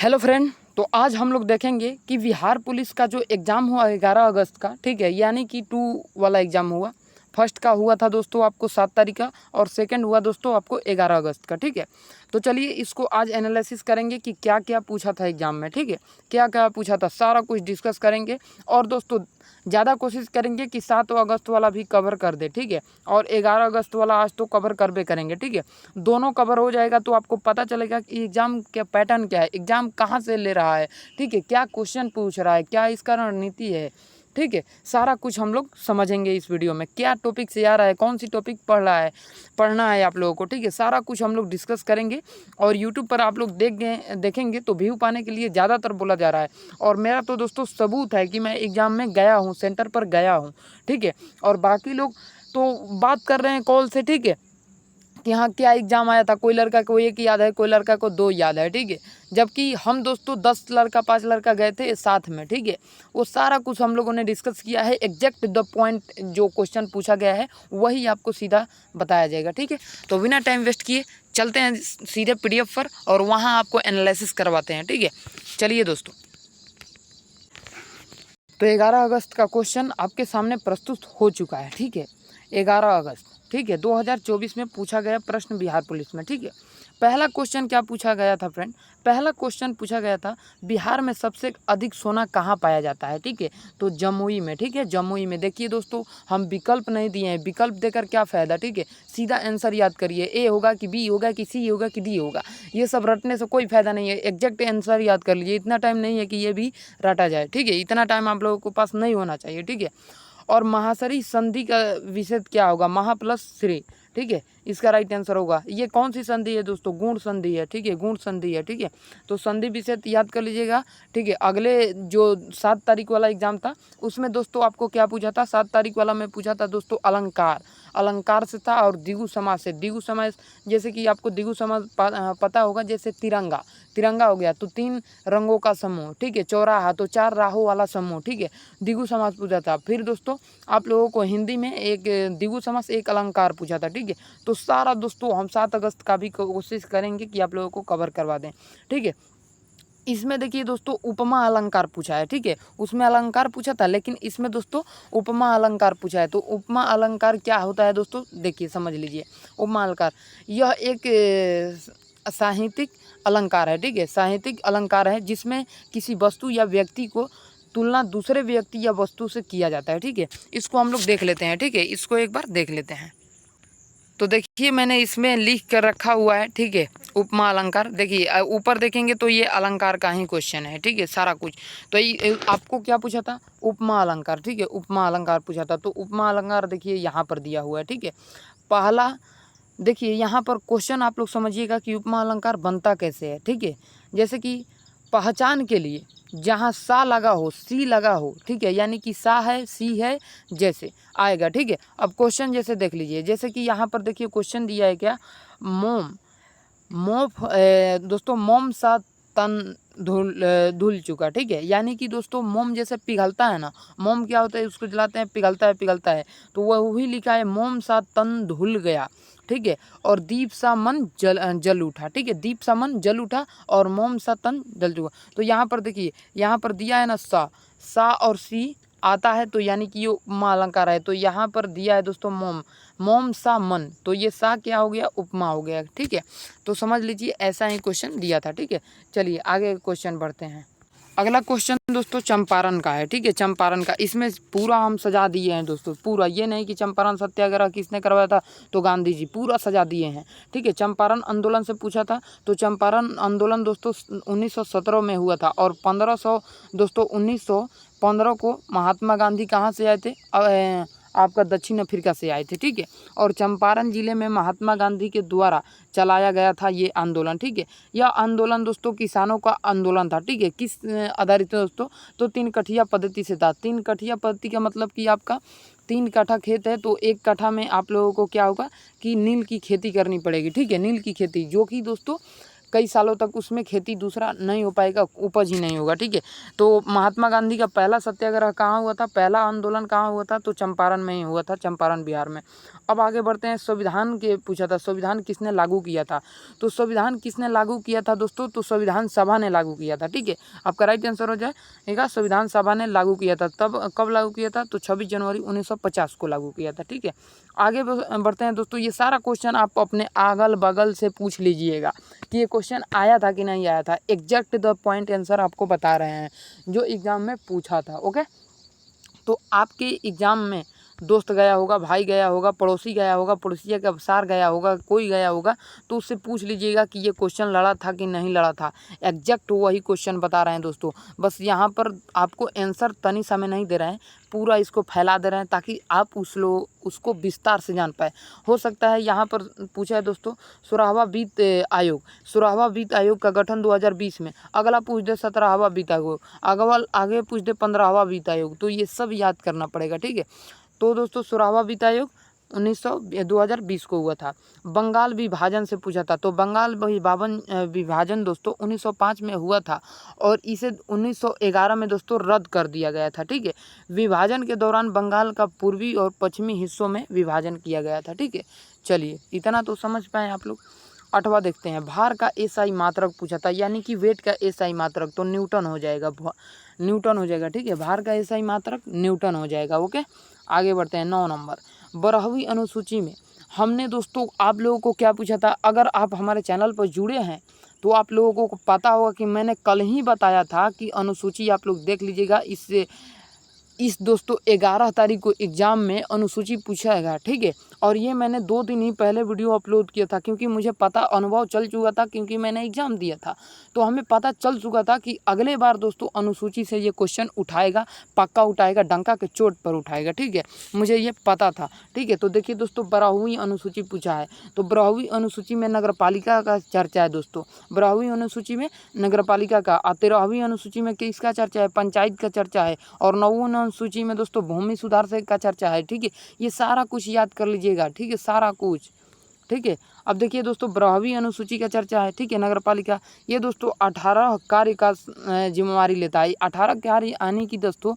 Hello friend, तो आज हम लोग देखेंगे कि बिहार पुलिस का जो एग्ज़ाम हुआ 11 अगस्त का, ठीक है, यानी कि 2 वाला एग्ज़ाम हुआ। फर्स्ट का हुआ था दोस्तों आपको 7 तारीख का और सेकंड हुआ दोस्तों आपको 11 अगस्त का, ठीक है। तो चलिए इसको आज एनालिसिस करेंगे कि क्या क्या पूछा था एग्ज़ाम में, ठीक है, क्या क्या पूछा था, सारा कुछ डिस्कस करेंगे। और दोस्तों ज़्यादा कोशिश करेंगे कि 7 अगस्त वाला भी कवर कर दे, ठीक है, और 11 अगस्त वाला आज तो कवर करबे करेंगे, ठीक है। दोनों कवर हो जाएगा तो आपको पता चलेगा कि एग्ज़ाम का पैटर्न क्या है, एग्ज़ाम कहाँ से ले रहा है, ठीक है, क्या क्वेश्चन पूछ रहा है, क्या इसका रणनीति है, ठीक है। सारा कुछ हम लोग समझेंगे इस वीडियो में, क्या टॉपिक से आ रहा है, कौन सी टॉपिक पढ़ना है आप लोगों को, ठीक है। सारा कुछ हम लोग डिस्कस करेंगे। और यूट्यूब पर आप लोग देखेंगे तो व्यू पाने के लिए ज़्यादातर बोला जा रहा है। और मेरा तो दोस्तों सबूत है कि मैं एग्ज़ाम में गया हूँ, सेंटर पर गया हूँ, ठीक है। और बाकी लोग तो बात कर रहे हैं कॉल से, ठीक है, कि हाँ क्या एग्ज़ाम आया था, कोई लड़का को 1 याद है, कोई लड़का को 2 याद है, ठीक है। जबकि हम दोस्तों 10 लड़का 5 लड़का गए थे साथ में, ठीक है। वो सारा कुछ हम लोगों ने डिस्कस किया है, एग्जैक्ट द पॉइंट जो क्वेश्चन पूछा गया है वही आपको सीधा बताया जाएगा, ठीक है। तो बिना टाइम वेस्ट किए चलते हैं सीधे PDF पर और वहाँ आपको एनालिसिस करवाते हैं, ठीक है। चलिए दोस्तों, तो 11 अगस्त का क्वेश्चन आपके सामने प्रस्तुत हो चुका है, ठीक है। 11 अगस्त, ठीक है, 2024 में पूछा गया प्रश्न बिहार पुलिस में, ठीक है। पहला क्वेश्चन क्या पूछा गया था फ्रेंड? पहला क्वेश्चन पूछा गया था बिहार में सबसे अधिक सोना कहाँ पाया जाता है, ठीक है। तो जमुई में, ठीक है, जमुई में। देखिए दोस्तों, हम विकल्प नहीं दिए हैं, विकल्प देकर क्या फ़ायदा, ठीक है। सीधा आंसर याद करिए, ए होगा कि बी होगा कि सी होगा कि डी होगा, ये सब रटने से कोई फ़ायदा नहीं है। एग्जैक्ट आंसर याद कर लीजिए, इतना टाइम नहीं है कि ये भी रटा जाए, ठीक है। इतना टाइम आप लोगों के पास नहीं होना चाहिए, ठीक है। और महासरी संधि का विषय क्या होगा? महा प्लस श्री, ठीक है, इसका राइट आंसर होगा। ये कौन सी संधि है दोस्तों? गुण संधि है, ठीक है, गुण संधि है, ठीक है। तो संधि विषय याद कर लीजिएगा, ठीक है। अगले जो 7 तारीख वाला एग्जाम था उसमें दोस्तों आपको क्या पूछा था? 7 तारीख वाला में पूछा था दोस्तों अलंकार, अलंकार से था और द्विगु समास से। द्विगु समास जैसे कि आपको द्विगु समास पता होगा, जैसे तिरंगा, तिरंगा हो गया तो 3 रंगों का समूह, ठीक है। चौराहा तो 4 राहों वाला समूह, ठीक है। द्विगु समास पूछा था। फिर दोस्तों आप लोगों को हिंदी में एक द्विगु समास एक अलंकार पूछा था, ठीक है। तो सारा दोस्तों हम 7 अगस्त का भी कोशिश करेंगे कि आप लोगों को कवर करवा दें, ठीक है। इसमें देखिए दोस्तों उपमा अलंकार पूछा है, ठीक है। उसमें अलंकार पूछा था लेकिन इसमें दोस्तों उपमा अलंकार पूछा है। तो उपमा अलंकार क्या होता है दोस्तों? देखिए समझ लीजिए। उपमा अलंकार यह एक साहित्यिक अलंकार है, ठीक है, साहित्यिक अलंकार है जिसमें किसी वस्तु या व्यक्ति को तुलना दूसरे व्यक्ति या वस्तु से किया जाता है, ठीक है। इसको हम लोग देख लेते हैं, ठीक है, इसको एक बार देख लेते हैं। तो देखिए मैंने इसमें लिख कर रखा हुआ है, ठीक है, उपमा अलंकार। देखिए ऊपर देखेंगे तो ये अलंकार का ही क्वेश्चन है, ठीक है, सारा कुछ। तो ये आपको क्या पूछा था? उपमा अलंकार, ठीक है, उपमा अलंकार पूछा था। तो उपमा अलंकार देखिए यहाँ पर दिया हुआ है, ठीक है। पहला देखिए यहाँ पर क्वेश्चन आप लोग समझिएगा कि उपमा अलंकार बनता कैसे है, ठीक है। जैसे कि पहचान के लिए जहाँ सा लगा हो, सी लगा हो, ठीक है, यानी कि सा है सी है जैसे आएगा, ठीक है। अब क्वेश्चन जैसे देख लीजिए, जैसे कि यहाँ पर देखिए क्वेश्चन दिया है क्या? मोम, दोस्तों मोम सा तन धुल चुका, ठीक है। यानी कि दोस्तों मोम जैसे पिघलता है ना, मोम क्या होता है, उसको जलाते हैं, पिघलता है, पिघलता है, तो वही लिखा है मोम सा तन धुल गया, ठीक है। और दीप सा मन जल उठा, ठीक है, दीप सा मन जल उठा और मोम सा तन जल चुका। तो यहाँ पर देखिए, यहाँ पर दिया है ना सा और सी आता है, तो यानी कि ये उपमा अलंकार है। तो यहाँ पर दिया है दोस्तों मोम, मोम सा मन, तो ये सा क्या हो गया? उपमा हो गया, ठीक है। तो समझ लीजिए ऐसा ही क्वेश्चन दिया था, ठीक है। चलिए आगे क्वेश्चन बढ़ते हैं। अगला क्वेश्चन दोस्तों चंपारण का है, ठीक है, चंपारण का। इसमें पूरा हम सजा दिए हैं दोस्तों, पूरा, ये नहीं कि चंपारण सत्याग्रह किसने करवाया था, तो गांधी जी, पूरा सजा दिए हैं, ठीक है। चंपारण आंदोलन से पूछा था, तो चंपारण आंदोलन दोस्तों 1917 में हुआ था और 1500 दोस्तों 1915 को महात्मा गांधी कहाँ से आए थे? आपका दक्षिण अफ्रीका से आए थे, ठीक है। और चंपारण जिले में महात्मा गांधी के द्वारा चलाया गया था ये आंदोलन, ठीक है। यह आंदोलन दोस्तों किसानों का आंदोलन था, ठीक है। किस आधारित है दोस्तों? तो 3 कठिया पद्धति से था। 3 कठिया पद्धति का मतलब कि आपका 3 कट्ठा खेत है तो 1 कट्ठा में आप लोगों को क्या होगा कि नील की खेती करनी पड़ेगी, ठीक है, नील की खेती, जो कि दोस्तों कई सालों तक उसमें खेती दूसरा नहीं हो पाएगा, उपज ही नहीं होगा, ठीक है। तो महात्मा गांधी का पहला सत्याग्रह कहाँ हुआ था, पहला आंदोलन कहाँ हुआ था, तो चंपारण में ही हुआ था, चंपारण बिहार में। अब आगे बढ़ते हैं, संविधान के पूछा था, संविधान किसने लागू किया था, तो संविधान किसने लागू किया था दोस्तों, तो संविधान सभा ने लागू किया था, ठीक है। आपका राइट आंसर हो जाएगा संविधान सभा ने लागू किया था। तब कब लागू किया था, तो 26 जनवरी 1950 को लागू किया था, ठीक है। आगे बढ़ते हैं दोस्तों, ये सारा क्वेश्चन आप अपने अगल बगल से पूछ लीजिएगा कि ये क्वेश्चन आया था कि नहीं आया था, एग्जैक्ट द पॉइंट आंसर आपको बता रहे हैं जो एग्जाम में पूछा था, ओके। तो आपके एग्जाम में दोस्त गया होगा, भाई गया होगा, पड़ोसी गया होगा, पड़ोसिया का सार गया होगा, कोई गया होगा, तो उससे पूछ लीजिएगा कि ये क्वेश्चन लड़ा था कि नहीं लड़ा था। एग्जैक्ट वही क्वेश्चन बता रहे हैं दोस्तों, बस यहाँ पर आपको आंसर तनी समय नहीं दे रहे हैं, पूरा इसको फैला दे रहे हैं ताकि आप उसको विस्तार से जान पाए। हो सकता है यहाँ पर पूछा है दोस्तों, 16वां वित्त आयोग, 16वां वित्त आयोग का गठन 2020 में, अगला पूछ दे 17वां वित्त आयोग, आगे पूछ दे 15वां वित्त आयोग, तो ये सब याद करना पड़ेगा, ठीक है। तो दोस्तों 16वां वित्त आयोग 2020 को हुआ था। बंगाल विभाजन से पूछा था, तो बंगाल विभाजन दोस्तों 1905 में हुआ था और इसे 1911 में दोस्तों रद्द कर दिया गया था, ठीक है। विभाजन के दौरान बंगाल का पूर्वी और पश्चिमी हिस्सों में विभाजन किया गया था, ठीक है। चलिए इतना तो समझ पाए आप लोग। 8वां देखते हैं, भार का एसआई मात्रक पूछा था, यानी कि वेट का एसआई मात्रक, तो न्यूटन हो जाएगा, न्यूटन हो जाएगा, ठीक है। भार का एसआई मात्रक न्यूटन हो जाएगा, ओके। आगे बढ़ते हैं 9 नंबर, 12वीं अनुसूची में हमने दोस्तों आप लोगों को क्या पूछा था, अगर आप हमारे चैनल पर जुड़े हैं तो आप लोगों को पता होगा कि मैंने कल ही बताया था कि अनुसूची आप लोग देख लीजिएगा, इस दोस्तों 11 तारीख को एग्ज़ाम में अनुसूची पूछाएगा, ठीक है। और ये मैंने 2 दिन ही पहले वीडियो अपलोड किया था, क्योंकि मुझे पता अनुभव चल चुका था, क्योंकि मैंने एग्ज़ाम दिया था, तो हमें पता चल चुका था कि अगले बार दोस्तों अनुसूची से ये क्वेश्चन उठाएगा, पक्का उठाएगा, डंका के चोट पर उठाएगा, ठीक है। मुझे ये पता था, ठीक है। तो देखिए दोस्तों 12वीं अनुसूची पूछा है, तो 12वीं अनुसूची में नगरपालिका का चर्चा है दोस्तों, 12वीं अनुसूची में नगरपालिका का, 13वीं अनुसूची में किसका चर्चा है, पंचायत का चर्चा है, और 9वीं अनुसूची में दोस्तों भूमि सुधार से का चर्चा है, ठीक है। ये सारा कुछ याद कर लीजिएगा, ठीक है, सारा कुछ, ठीक है। अब देखिए दोस्तों 12वीं अनुसूची का चर्चा है, ठीक है, नगरपालिका, ये दोस्तों 18 कार्य का जिम्मेवारी लेता है, 18 कार्य यानी कि दोस्तों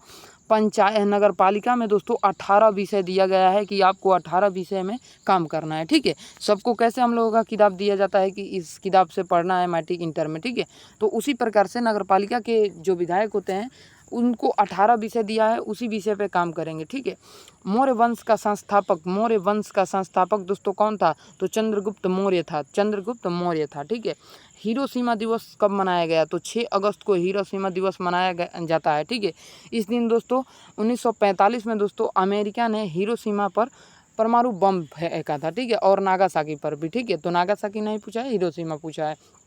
पंचायत नगरपालिका में दोस्तों 18 विषय दिया गया है कि आपको 18 विषय में काम करना है, ठीक है। सबको कैसे हम लोगों का किताब दिया जाता है कि इस किताब से पढ़ना है मैट्रिक इंटर में, ठीक है। तो उसी प्रकार से नगरपालिका के जो विधायक होते हैं उनको 18 विषय दिया है, उसी विषय पे काम करेंगे, ठीक है। मौर्य वंश का संस्थापक दोस्तों कौन था, तो चंद्रगुप्त मौर्य था, चंद्रगुप्त मौर्य था, ठीक है। हिरोशिमा दिवस कब मनाया गया, तो 6 अगस्त को हिरोशिमा दिवस मनाया जाता है, ठीक है। इस दिन दोस्तों 1945 में दोस्तों अमेरिका ने हिरोशिमा पर परमाणु बम फेंका था, ठीक है, और नागासाकी पर भी, ठीक है। तो नागासाकी नहीं पूछा है, हिरोशिमा पूछा है।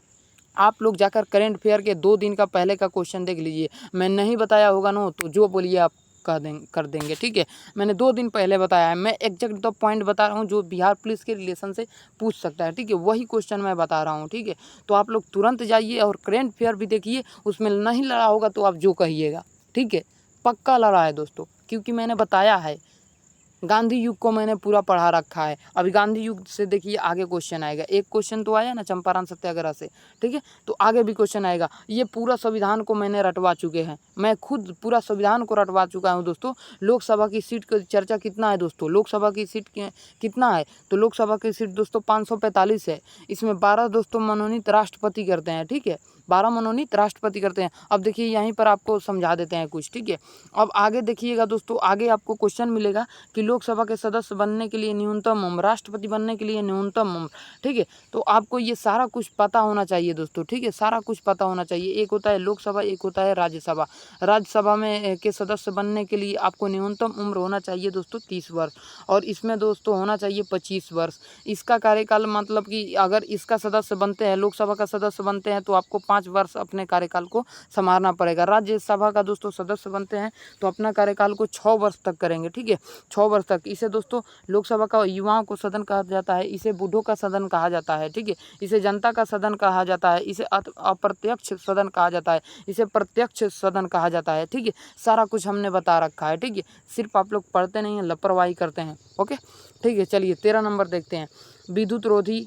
आप लोग जाकर करेंट अफेयर के 2 दिन का पहले का क्वेश्चन देख लीजिए, मैं नहीं बताया होगा ना तो जो बोलिए आप कर देंगे, ठीक है। मैंने 2 दिन पहले बताया है, मैं एग्जैक्ट द पॉइंट बता रहा हूँ जो बिहार पुलिस के रिलेशन से पूछ सकता है, ठीक है, वही क्वेश्चन मैं बता रहा हूँ, ठीक है। तो आप लोग तुरंत जाइए और करेंट अफेयर भी देखिए, उसमें नहीं लड़ा होगा तो आप जो कहिएगा, ठीक है, पक्का लड़ा है दोस्तों, क्योंकि मैंने बताया है, गांधी युग को मैंने पूरा पढ़ा रखा है। अभी गांधी युग से देखिए आगे क्वेश्चन आएगा, एक क्वेश्चन तो आया ना चंपारण सत्याग्रह से, ठीक है, तो आगे भी क्वेश्चन आएगा। ये पूरा संविधान को मैंने रटवा चुके हैं, मैं खुद पूरा संविधान को रटवा चुका हूँ दोस्तों। लोकसभा की सीट की चर्चा कितना है दोस्तों, लोकसभा की सीट कितना है, तो लोकसभा की सीट दोस्तों 545 है, इसमें 12 दोस्तों मनोनीत राष्ट्रपति करते हैं, ठीक है, 12 मनोनीत राष्ट्रपति करते हैं। अब देखिए यहीं पर आपको समझा देते हैं कुछ, ठीक है। अब आगे देखिएगा दोस्तों, आगे आपको क्वेश्चन मिलेगा कि लोकसभा के सदस्य बनने के लिए न्यूनतम उम्र, राष्ट्रपति बनने के लिए न्यूनतम उम्र, ठीक है। तो आपको ये सारा कुछ पता होना चाहिए दोस्तों, ठीक है, सारा कुछ पता होना चाहिए। एक होता है लोकसभा, एक होता है राज्यसभा। राज्यसभा में के सदस्य बनने के लिए आपको न्यूनतम उम्र होना चाहिए दोस्तों 30 वर्ष, और इसमें दोस्तों होना चाहिए 25 वर्ष। इसका कार्यकाल मतलब कि अगर इसका सदस्य बनते हैं, लोकसभा का सदस्य बनते हैं, तो आपको 5 वर्ष अपने कार्यकाल को संभालना पड़ेगा। राज्यसभा का दोस्तों सदस्य बनते हैं तो अपना कार्यकाल को 6 वर्ष तक करेंगे, ठीक है, 6 वर्ष तक। इसे दोस्तों लोकसभा का युवाओं को सदन कहा जाता है, इसे बूढ़ों का सदन कहा जाता है, ठीक है, इसे जनता का सदन कहा जाता है, इसे अप्रत्यक्ष सदन कहा जाता है, इसे प्रत्यक्ष सदन कहा जाता है, ठीक है। सारा कुछ हमने बता रखा है, ठीक है, सिर्फ आप लोग पढ़ते नहीं हैं, लापरवाही करते हैं, ओके, ठीक है। चलिए 13 नंबर देखते हैं, विद्युत रोधी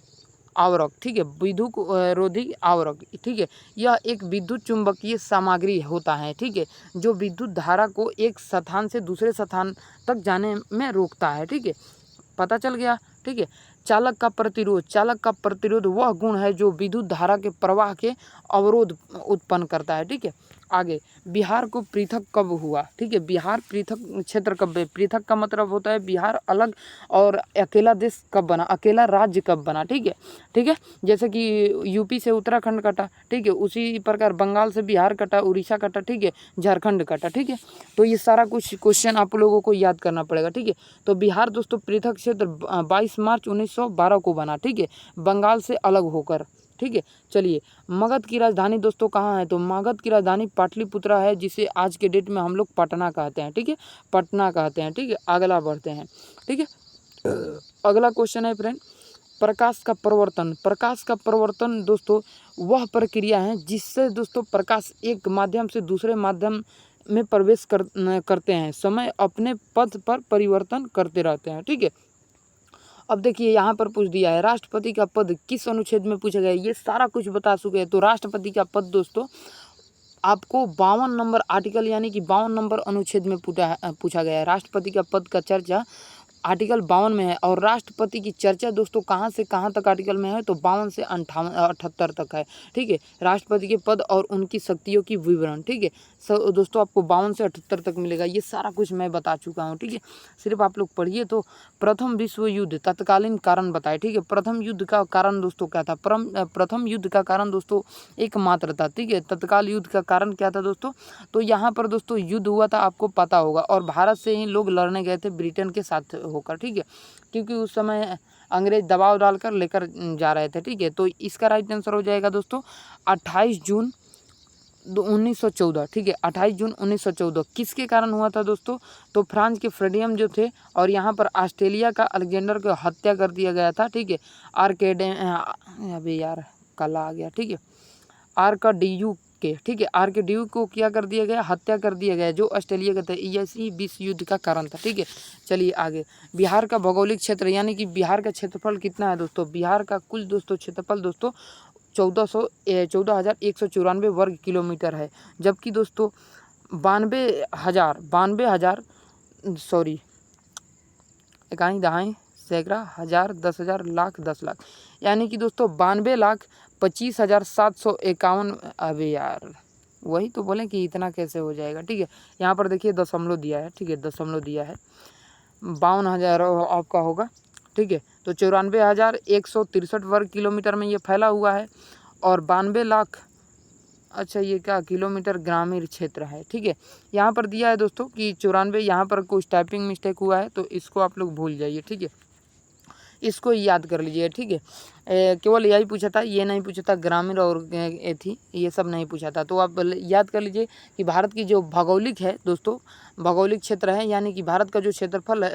आवरक, ठीक है, विद्युत रोधी आवरक, ठीक है, यह एक विद्युत चुंबकीय सामग्री होता है, ठीक है, जो विद्युत धारा को एक स्थान से दूसरे स्थान तक जाने में रोकता है, ठीक है, पता चल गया, ठीक है। चालक का प्रतिरोध, चालक का प्रतिरोध वह गुण है जो विद्युत धारा के प्रवाह के अवरोध उत्पन्न करता है, ठीक है। आगे, बिहार को पृथक कब हुआ, ठीक है, बिहार पृथक क्षेत्र कब है, पृथक का मतलब होता है बिहार अलग, और अकेला देश कब बना, अकेला राज्य कब बना, ठीक है, ठीक है। जैसे कि यूपी से उत्तराखंड कटा, ठीक है, उसी प्रकार बंगाल से बिहार कटा, उड़ीसा कटा, ठीक है, झारखंड कटा, ठीक है। तो ये सारा कुछ क्वेश्चन आप लोगों को याद करना पड़ेगा, ठीक है। तो बिहार दोस्तों पृथक क्षेत्र 22 मार्च 1912 को बना, ठीक है, बंगाल से अलग होकर, ठीक है। चलिए, मगध की राजधानी दोस्तों कहाँ है, तो मगध की राजधानी पाटलिपुत्रा है, जिसे आज के डेट में हम लोग पटना कहते हैं, ठीक है, पटना कहते हैं, ठीक है। अगला बढ़ते हैं, ठीक है। अगला क्वेश्चन है फ्रेंड, प्रकाश का प्रवर्तन, प्रकाश का प्रवर्तन दोस्तों वह प्रक्रिया है जिससे दोस्तों प्रकाश एक माध्यम से दूसरे माध्यम में प्रवेश करते हैं, समय अपने पथ पर परिवर्तन करते रहते हैं, ठीक है। अब देखिए यहाँ पर पूछ दिया है राष्ट्रपति का पद किस अनुच्छेद में पूछा गया है, ये सारा कुछ बता चुके हैं। तो राष्ट्रपति का पद दोस्तों आपको 52 नंबर आर्टिकल यानी कि 52 नंबर अनुच्छेद में पूछा गया है। राष्ट्रपति का पद का चर्चा आर्टिकल 52 में है, और राष्ट्रपति की चर्चा दोस्तों कहाँ से कहाँ तक आर्टिकल में है, तो 52 से 78 तक है, ठीक है। राष्ट्रपति के पद और उनकी शक्तियों की विवरण, ठीक है, दोस्तों आपको 52 से 78 तक मिलेगा। ये सारा कुछ मैं बता चुका हूँ, ठीक है, सिर्फ आप लोग पढ़िए। तो प्रथम विश्व युद्ध तत्कालीन कारण बताए, ठीक है। प्रथम युद्ध का कारण दोस्तों क्या था, प्रथम युद्ध का कारण दोस्तों एकमात्र था, ठीक है। तत्काल युद्ध का कारण क्या था दोस्तों, तो यहाँ पर दोस्तों युद्ध हुआ था, आपको पता होगा, और भारत से ही लोग लड़ने गए थे ब्रिटेन के साथ होकर, ठीक है, क्योंकि उस समय अंग्रेज दबाव डालकर लेकर जा रहे थे, ठीक है। तो इसका राइट आंसर हो जाएगा दोस्तों 28 जून 1914, ठीक है, 28 जून 1914 किसके कारण हुआ था दोस्तों, तो फ्रांस के फ्रीडम जो थे, और यहाँ पर ऑस्ट्रेलिया का अलेक्जेंडर को हत्या कर दिया गया था, ठीक है। अबे यार काला आ गया, ठीक है, आर्कड्यू के, ठीक है, आर्कड्यू को क्या कर दिया गया, हत्या कर दिया गया, जो ऑस्ट्रेलिया का था। यही विश्व युद्ध का कारण था, ठीक है। चलिए आगे, बिहार का भौगोलिक क्षेत्र यानी कि बिहार का क्षेत्रफल कितना है दोस्तों, बिहार का कुल दोस्तों क्षेत्रफल दोस्तों 14,194 वर्ग किलोमीटर है, जबकि दोस्तों 92,000 सॉरी इकाई दहाई सैकड़ा हज़ार 10,000 लाख 10 लाख, यानी कि दोस्तों 92,25,751। अबे यार वही तो बोलें कि इतना कैसे हो जाएगा, ठीक है। यहाँ पर देखिए दशमलव दिया है, ठीक है, दशमलव दिया है, 52,000 आपका होगा, ठीक है। तो 94,163 वर्ग किलोमीटर में ये फैला हुआ है, और 92 लाख, अच्छा ये क्या किलोमीटर ग्रामीण क्षेत्र है, ठीक है। यहाँ पर दिया है दोस्तों कि 94, यहाँ पर कुछ टाइपिंग मिस्टेक हुआ है, तो इसको आप लोग भूल जाइए, ठीक है, इसको याद कर लीजिए, ठीक है। केवल यही पूछा था, ये नहीं पूछा था ग्रामीण और थी, ये सब नहीं पूछा था। तो आप याद कर लीजिए कि भारत की जो भौगोलिक है दोस्तों, भौगोलिक क्षेत्र है, यानी कि भारत का जो क्षेत्रफल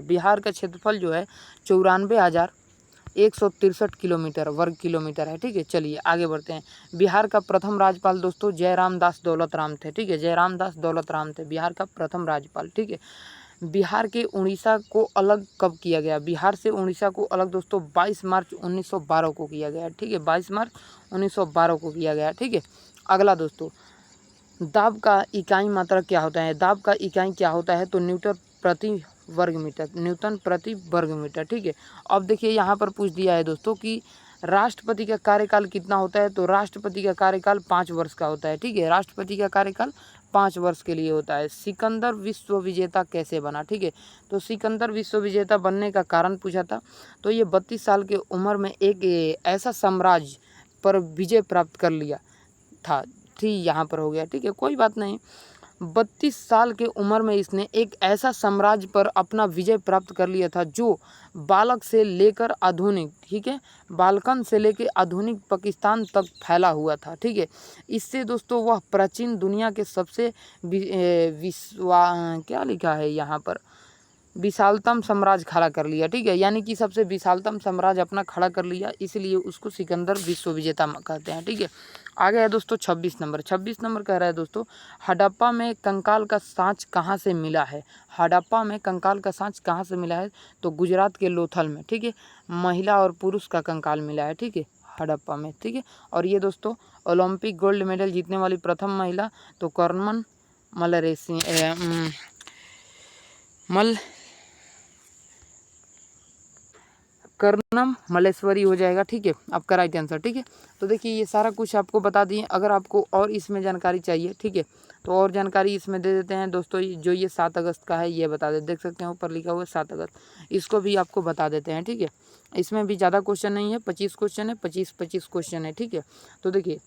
बिहार का क्षेत्रफल जो है 94,163 किलोमीटर वर्ग किलोमीटर है, ठीक है। चलिए आगे बढ़ते हैं। बिहार का प्रथम राज्यपाल दोस्तों जयराम दास दौलत राम थे, ठीक है, जयराम दास दौलत राम थे बिहार का प्रथम राज्यपाल, ठीक है। बिहार के उड़ीसा को अलग कब किया गया, बिहार से उड़ीसा को अलग दोस्तों 22 मार्च 1912 को किया गया, ठीक है, 22 मार्च 1912 को किया गया, ठीक है। अगला दोस्तों, दाब का इकाई मात्रा क्या होता है, दाब का इकाई क्या होता है, तो न्यूटन प्रति वर्ग मीटर, न्यूटन प्रति वर्ग मीटर, ठीक है। अब देखिए यहाँ पर पूछ दिया है दोस्तों कि राष्ट्रपति का कार्यकाल कितना होता है, तो राष्ट्रपति का कार्यकाल 5 वर्ष का होता है, ठीक है, राष्ट्रपति का कार्यकाल 5 वर्ष के लिए होता है। सिकंदर विश्व विजेता कैसे बना, ठीक है, तो सिकंदर विश्व विजेता बनने का कारण पूछा था, तो ये 32 साल की उम्र में एक ऐसा साम्राज्य पर विजय प्राप्त कर लिया था, ठीक, यहाँ पर हो गया, ठीक है, कोई बात नहीं। 32 साल की उम्र में इसने एक ऐसा साम्राज्य पर अपना विजय प्राप्त कर लिया था जो बालक से लेकर आधुनिक, ठीक है, बाल्कन से लेकर आधुनिक पाकिस्तान तक फैला हुआ था, ठीक है। इससे दोस्तों वह प्राचीन दुनिया के सबसे क्या लिखा है यहाँ पर, विशालतम साम्राज्य खड़ा कर लिया, ठीक है, यानी कि सबसे विशालतम साम्राज्य अपना खड़ा कर लिया, इसलिए उसको सिकंदर विश्व विजेता कहते हैं, ठीक है। आगे है दोस्तों 26 नंबर कह रहा है दोस्तों, हड़प्पा में कंकाल का सांच कहाँ से मिला है। हड़प्पा में कंकाल का सांच कहाँ से मिला है, तो गुजरात के लोथल में, ठीक है, महिला और पुरुष का कंकाल मिला है, ठीक है, हड़प्पा में, ठीक है। और ये दोस्तों ओलंपिक गोल्ड मेडल जीतने वाली प्रथम महिला तो कर्नम मलरेसी कर्नम मलेश्वरी हो जाएगा, ठीक है, आपका राइट आंसर, ठीक है। तो देखिए ये सारा कुछ आपको बता दिए। अगर आपको और इसमें जानकारी चाहिए, ठीक है, तो और जानकारी इसमें दे देते हैं दोस्तों। जो ये 7 अगस्त का है ये बता देते, देख सकते हैं ऊपर लिखा हुआ है 7 अगस्त, इसको भी आपको बता देते हैं, ठीक है। इसमें भी ज़्यादा क्वेश्चन नहीं है, 25 क्वेश्चन है, 25 क्वेश्चन है, ठीक है। तो देखिए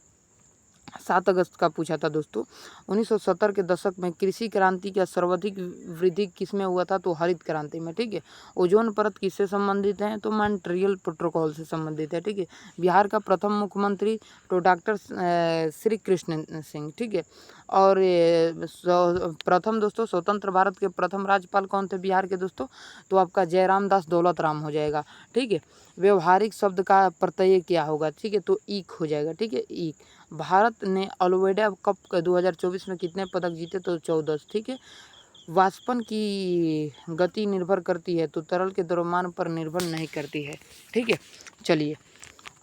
7 अगस्त का पूछा था दोस्तों, 1970 के दशक में कृषि क्रांति का सर्वाधिक वृद्धि किसमें हुआ था, तो हरित क्रांति में, ठीक है। ओजोन परत किससे संबंधित है, तो मॉन्ट्रियल प्रोटोकॉल से संबंधित है, ठीक है। बिहार का प्रथम मुख्यमंत्री तो डॉक्टर श्री कृष्ण सिंह, ठीक है। और प्रथम दोस्तों स्वतंत्र भारत के प्रथम राज्यपाल कौन थे बिहार के दोस्तों, तो आपका जयराम दास दौलत राम हो जाएगा, ठीक है। व्यवहारिक शब्द का प्रत्यय क्या होगा, ठीक है, तो ईक हो जाएगा, ठीक है, ईक। भारत ने अल्वेडा कप 2024 में कितने पदक जीते, तो 14, ठीक है। वाष्पन की गति निर्भर करती है, तो तरल के द्रव्यमान पर निर्भर नहीं करती है, ठीक है। चलिए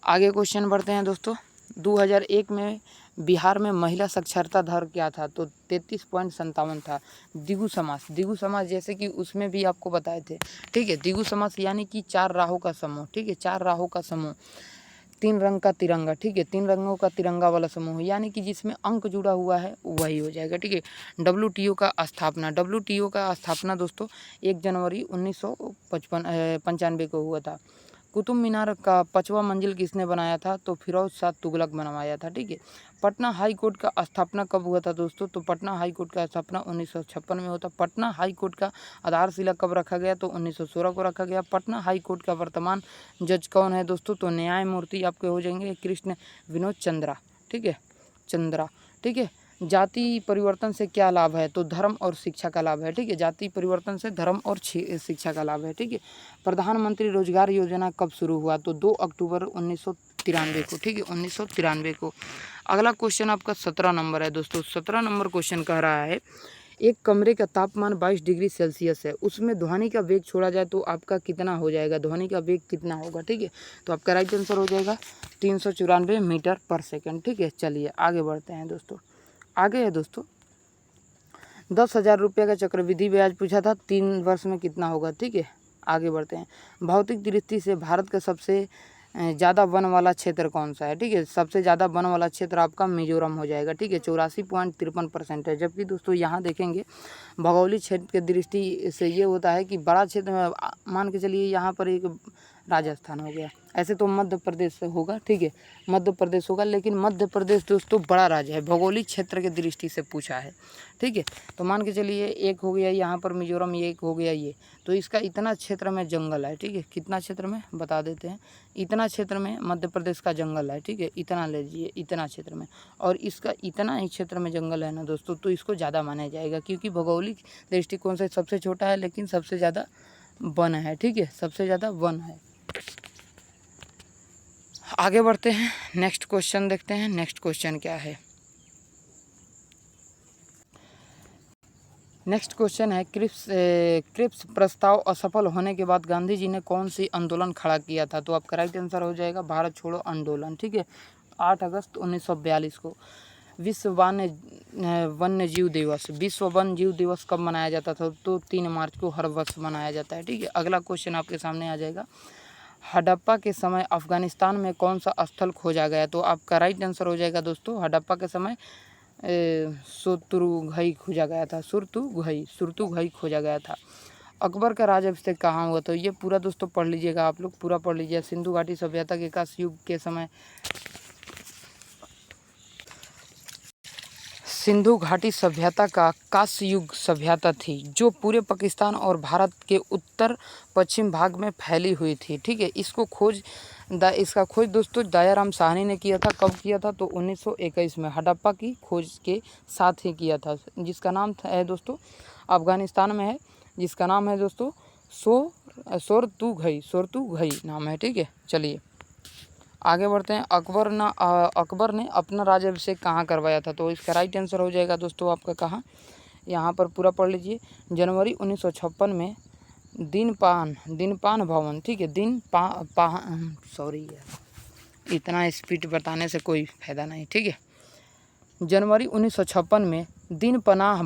आगे क्वेश्चन बढ़ते हैं दोस्तों। 2001 में बिहार में महिला साक्षरता दर क्या था, तो 33.57 था। द्विगु समास जैसे कि उसमें भी आपको बताए थे, ठीक है। द्विगु समास यानी कि 4 राहों का समूह, ठीक है, 4 राहों का समूह, 3 रंग का तिरंगा, ठीक है, 3 रंगों का तिरंगा वाला समूह, यानी कि जिसमें अंक जुड़ा हुआ है वही हो जाएगा, ठीक है। WTO का स्थापना दोस्तों 1 जनवरी 1995 को हुआ था। कुतुब मीनार का 5वां मंजिल किसने बनाया था, तो फिरोज शाह तुगलक बनवाया था, ठीक है। पटना हाई कोर्ट का स्थापना कब हुआ था दोस्तों, तो पटना हाई कोर्ट का स्थापना 1956 में होता। पटना हाई कोर्ट का आधारशिला कब रखा गया, तो 1916 को रखा गया। पटना हाई कोर्ट का वर्तमान जज कौन है दोस्तों, तो न्यायमूर्ति आपके हो जाएंगे कृष्ण विनोद चंद्रा, ठीक है, चंद्रा, ठीक है। जाति परिवर्तन से क्या लाभ है, तो धर्म और शिक्षा का लाभ है, ठीक है। जाति परिवर्तन से धर्म और शिक्षा का लाभ है, ठीक है। प्रधानमंत्री रोजगार योजना कब शुरू हुआ, तो 2 अक्टूबर 1993 को, ठीक है, 1993 को। अगला क्वेश्चन आपका 17 नंबर है दोस्तों। 17 नंबर क्वेश्चन कह रहा है, एक कमरे का तापमान 22 डिग्री सेल्सियस है, उसमें ध्वनि का वेग छोड़ा जाए तो आपका कितना हो जाएगा, ध्वनि का वेग कितना होगा, ठीक है। तो आपका राइट आंसर हो जाएगा 394 मीटर पर सेकेंड, ठीक है। चलिए आगे बढ़ते हैं दोस्तों। आगे है दोस्तों 10,000 रुपये का चक्रवृद्धि ब्याज पूछा था, 3 वर्ष में कितना होगा, ठीक है। आगे बढ़ते हैं। भौतिक दृष्टि से भारत का सबसे ज़्यादा वन वाला क्षेत्र कौन सा है, ठीक है। सबसे ज़्यादा वन वाला क्षेत्र आपका मिजोरम हो जाएगा, ठीक है, 84.53% है। जबकि दोस्तों यहाँ देखेंगे भौगोलिक क्षेत्र की दृष्टि से ये होता है कि बड़ा क्षेत्र में मान के चलिए यहाँ पर एक राजस्थान हो गया, ऐसे तो मध्य प्रदेश से होगा, ठीक है, मध्य प्रदेश होगा, लेकिन मध्य प्रदेश दोस्तों बड़ा राज्य है, भौगोलिक क्षेत्र की दृष्टि से पूछा है, ठीक है। तो मान के चलिए एक हो गया यहाँ पर मिजोरम, ये एक हो गया ये, तो इसका इतना क्षेत्र में जंगल है, ठीक है। कितना क्षेत्र में बता देते हैं, इतना क्षेत्र में मध्य प्रदेश का जंगल है, ठीक है, इतना ले लीजिए, इतना क्षेत्र में, और इसका इतना ही क्षेत्र में जंगल है ना दोस्तों, तो इसको ज़्यादा माना जाएगा, क्योंकि भौगोलिक दृष्टिकोण से सबसे छोटा है लेकिन सबसे ज़्यादा वन है, ठीक है, सबसे ज़्यादा वन है। आगे बढ़ते हैं, नेक्स्ट क्वेश्चन देखते हैं। नेक्स्ट क्वेश्चन क्या है, नेक्स्ट क्वेश्चन है, क्रिप्स प्रस्ताव असफल होने के बाद गांधी जी ने कौन सी आंदोलन खड़ा किया था, तो आपका राइट आंसर हो जाएगा भारत छोड़ो आंदोलन, ठीक है, 8 अगस्त 1942 को। विश्व वन्य जीव दिवस, विश्व वन्य जीव दिवस कब मनाया जाता था, तो 3 मार्च को हर वर्ष मनाया जाता है, ठीक है। अगला क्वेश्चन आपके सामने आ जाएगा, हड़प्पा के समय अफगानिस्तान में कौन सा स्थल खोजा गया, तो आपका राइट आंसर हो जाएगा दोस्तों हड़प्पा के समय सुरतुघई खोजा गया था, सुरतुघई खोजा गया था। अकबर का राज अभिषेक कहाँ हुआ, तो ये पूरा दोस्तों पढ़ लीजिएगा, आप लोग पूरा पढ़ लीजिए। सिंधु घाटी सभ्यता के कांस्य युग के समय, सिंधु घाटी सभ्यता का कांस्य युग सभ्यता थी, जो पूरे पाकिस्तान और भारत के उत्तर पश्चिम भाग में फैली हुई थी, ठीक है। इसका खोज दोस्तों दयाराम साहनी ने किया था। कब किया था, तो 1921 में हड़प्पा की खोज के साथ ही किया था, जिसका नाम है दोस्तों अफगानिस्तान में है जिसका नाम है दोस्तों सोरतुघई नाम है, ठीक है। चलिए आगे बढ़ते हैं। अकबर ने अपना राज्याभिषेक कहाँ करवाया था? तो इसका राइट आंसर हो जाएगा दोस्तों आपका कहाँ, यहाँ पर पूरा पढ़ लीजिए। जनवरी 1956 में दीनपान भवन, ठीक है। सॉरी यार, इतना स्पीड बताने से कोई फायदा नहीं, ठीक है। जनवरी 1956 में दीनपनाह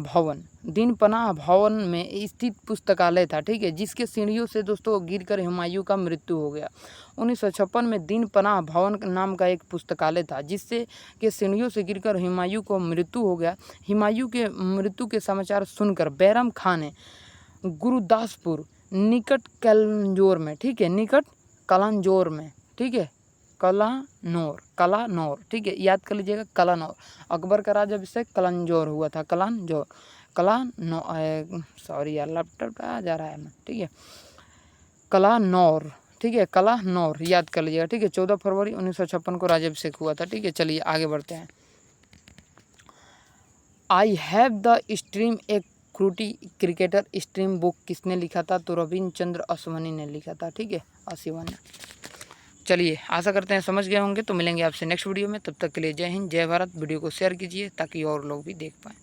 भवन में स्थित पुस्तकालय था, ठीक है, जिसके सीढ़ियों से दोस्तों गिरकर हुमायूं का मृत्यु हो गया। 1956 में दीनपनाह भवन नाम का एक पुस्तकालय था, जिससे के सीढ़ियों से गिरकर हुमायूं को मृत्यु हो गया। हुमायूं के मृत्यु के समाचार सुनकर बैरम खान ने गुरुदासपुर निकट कलानौर में, ठीक है, कलानौर, ठीक है, याद कर लीजिएगा, कलानौर। अकबर का राज्याभिषेक कलानौर हुआ था, सॉरी यार लैपटॉप आ जा रहा है ना, ठीक है, कलानौर, ठीक है, कलानौर याद कर लीजिएगा, ठीक है। 14 फरवरी 1956 को राज्याभिषेक हुआ था, ठीक है। चलिए आगे बढ़ते हैं। आई हैव द स्ट्रीम एक क्रिकेटर स्ट्रीम बुक किसने लिखा था? तो रविंद्रचंद्र अश्विनी ने लिखा था, ठीक है, अश्विनी। चलिए आशा करते हैं समझ गए होंगे। तो मिलेंगे आपसे नेक्स्ट वीडियो में, तब तक के लिए जय हिंद जय भारत। वीडियो को शेयर कीजिए ताकि और लोग भी देख पाएँ।